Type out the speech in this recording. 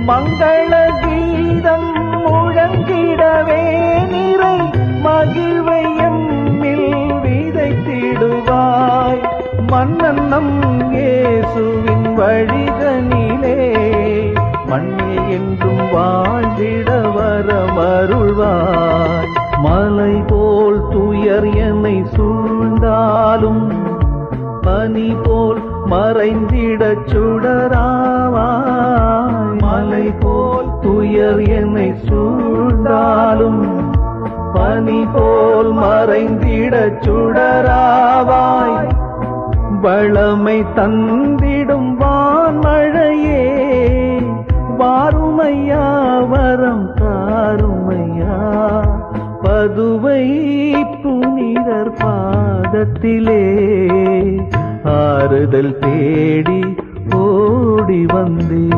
மங்கள கீதம் முழங்கிடவே நிறை மகிழ்வை எம்மில் விதைத்திடுவாய். மன்னன் நம் இயேசுவின் வழிதனிலே மண்ணில் என்றும் வாழ்ந்திட வரமருள்வாய். மலை போல் துயர் என்னை சூழ்ந்தாலும் பனி போல் மறைந்திடச் சுடராவாய். மலை போல் துயர் என்னை சூழ்ந்தாலும் பனி போல் மறைந்திடச் சுடராவாய். வளமை தந்திடும் வான்மழையே வாருமையா வரம் தாருமையா. பதுவை புனிதர் பாதத்திலே ஆறுதல் தேடி ஓடி வந்தே.